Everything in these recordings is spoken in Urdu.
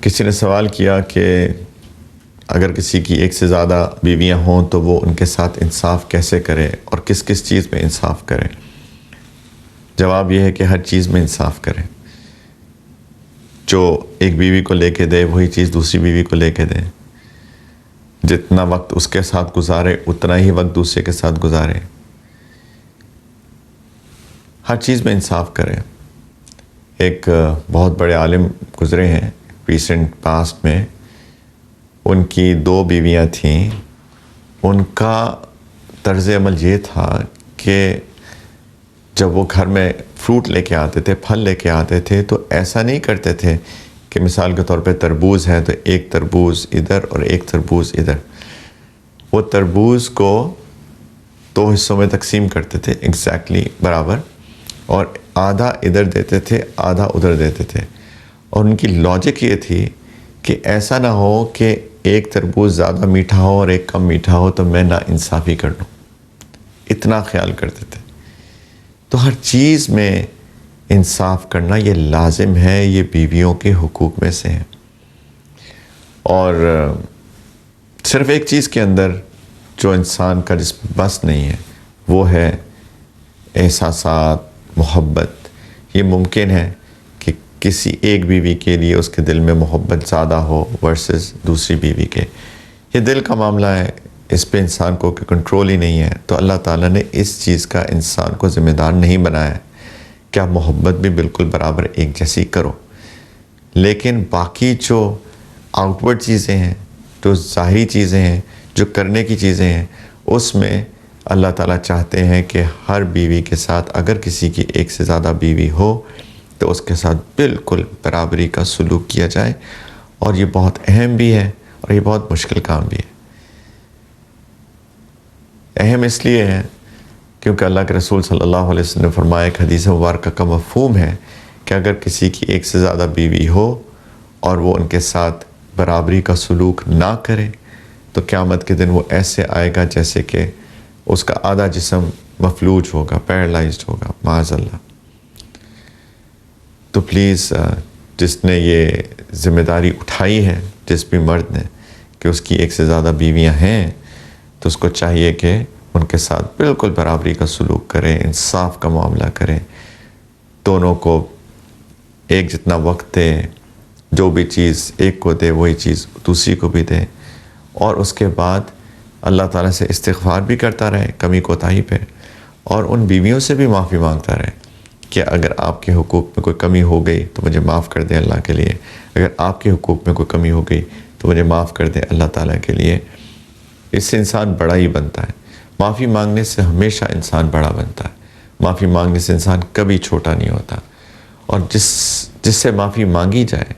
کسی نے سوال کیا کہ اگر کسی کی ایک سے زیادہ بیویاں ہوں تو وہ ان کے ساتھ انصاف کیسے کرے اور کس کس چیز میں انصاف کرے؟ جواب یہ ہے کہ ہر چیز میں انصاف کرے. جو ایک بیوی کو لے کے دے وہی چیز دوسری بیوی کو لے کے دے. جتنا وقت اس کے ساتھ گزارے اتنا ہی وقت دوسرے کے ساتھ گزارے. ہر چیز میں انصاف کرے. ایک بہت بڑے عالم گزرے ہیں ریسنٹ پاسٹ میں. ان کی 2 بیویاں تھیں. ان کا طرز عمل یہ تھا کہ جب وہ گھر میں فروٹ لے کے آتے تھے، پھل لے کے آتے تھے، تو ایسا نہیں کرتے تھے کہ مثال کے طور پہ تربوز ہے تو ایک تربوز ادھر اور ایک تربوز ادھر. وہ تربوز کو 2 حصوں میں تقسیم کرتے تھے ایگزیکٹلی برابر، اور آدھا ادھر دیتے تھے آدھا ادھر دیتے تھے. اور ان کی لاجک یہ تھی کہ ایسا نہ ہو کہ ایک تربوز زیادہ میٹھا ہو اور ایک کم میٹھا ہو تو میں نا انصافی کر لوں. اتنا خیال کرتے تھے. تو ہر چیز میں انصاف کرنا یہ لازم ہے، یہ بیویوں کے حقوق میں سے ہے. اور صرف ایک چیز کے اندر جو انسان کا جس بس نہیں ہے وہ ہے احساسات، محبت. یہ ممکن ہے کہ کسی ایک بیوی کے لیے اس کے دل میں محبت زیادہ ہو ورسز دوسری بیوی کے. یہ دل کا معاملہ ہے، اس پہ انسان کو کنٹرول ہی نہیں ہے. تو اللہ تعالیٰ نے اس چیز کا انسان کو ذمہ دار نہیں بنایا ہے کہ آپ محبت بھی بالکل برابر ایک جیسی کرو. لیکن باقی جو آؤٹ ورڈ چیزیں ہیں، جو ظاہری چیزیں ہیں، جو کرنے کی چیزیں ہیں، اس میں اللہ تعالیٰ چاہتے ہیں کہ ہر بیوی کے ساتھ اگر کسی کی ایک سے زیادہ بیوی ہو تو اس کے ساتھ بالکل برابری کا سلوک کیا جائے. اور یہ بہت اہم بھی ہے اور یہ بہت مشکل کام بھی ہے. اہم اس لیے ہے کیونکہ اللہ کے رسول صلی اللہ علیہ وسلم نے فرمایا، ایک حدیث مبارکہ کا مفہوم ہے کہ اگر کسی کی ایک سے زیادہ بیوی ہو اور وہ ان کے ساتھ برابری کا سلوک نہ کرے تو قیامت کے دن وہ ایسے آئے گا جیسے کہ اس کا آدھا جسم مفلوج ہوگا، پیرالائزڈ ہوگا، معاذ اللہ. تو پلیز جس نے یہ ذمہ داری اٹھائی ہے، جس بھی مرد نے، کہ اس کی ایک سے زیادہ بیویاں ہیں، تو اس کو چاہیے کہ ان کے ساتھ بالکل برابری کا سلوک کریں، انصاف کا معاملہ کریں، دونوں کو ایک جتنا وقت دے، جو بھی چیز ایک کو دے وہی چیز دوسری کو بھی دے. اور اس کے بعد اللہ تعالیٰ سے استغفار بھی کرتا رہے کمی کوتاہی پہ، اور ان بیویوں سے بھی معافی مانگتا رہے کہ اگر آپ کے حقوق میں کوئی کمی ہو گئی تو مجھے معاف کر دیں اللہ کے لیے. اگر آپ کے حقوق میں کوئی کمی ہو گئی تو مجھے معاف کر دیں اللہ تعالیٰ کے لیے. اس سے انسان بڑا ہی بنتا ہے. معافی مانگنے سے ہمیشہ انسان بڑا بنتا ہے. معافی مانگنے سے انسان کبھی چھوٹا نہیں ہوتا. اور جس سے معافی مانگی جائے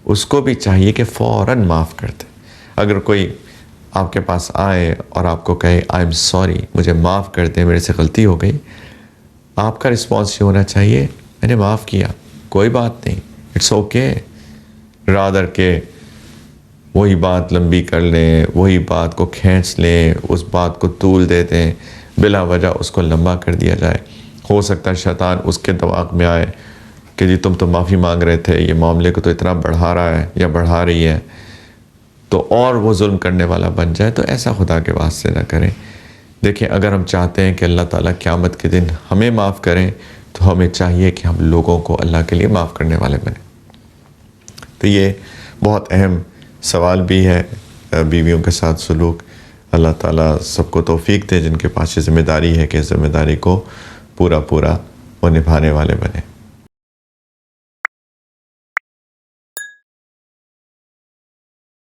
اس کو بھی چاہیے کہ فوراً معاف کر دے. اگر کوئی آپ کے پاس آئے اور آپ کو کہے آئی ایم سوری، مجھے معاف کر دیں، میرے سے غلطی ہو گئی، آپ کا رسپانس یہ ہونا چاہیے میں نے معاف کیا، کوئی بات نہیں، اٹس اوکے. رادر کہ وہی بات لمبی کر لیں، وہی بات کو کھینچ لیں، اس بات کو طول دے دیں، بلا وجہ اس کو لمبا کر دیا جائے. ہو سکتا ہے شیطان اس کے دماغ میں آئے کہ جی تم تو معافی مانگ رہے تھے، یہ معاملے کو تو اتنا بڑھا رہا ہے یا بڑھا رہی ہے، تو اور وہ ظلم کرنے والا بن جائے. تو ایسا خدا کے واسطے نہ کریں. دیکھیں، اگر ہم چاہتے ہیں کہ اللہ تعالیٰ قیامت کے دن ہمیں معاف کریں تو ہمیں چاہیے کہ ہم لوگوں کو اللہ کے لیے معاف کرنے والے بنیں. تو یہ بہت اہم سوال بھی ہے بیویوں کے ساتھ سلوک. اللہ تعالیٰ سب کو توفیق دے جن کے پاس یہ ذمہ داری ہے کہ اس ذمہ داری کو پورا وہ نبھانے والے بنیں.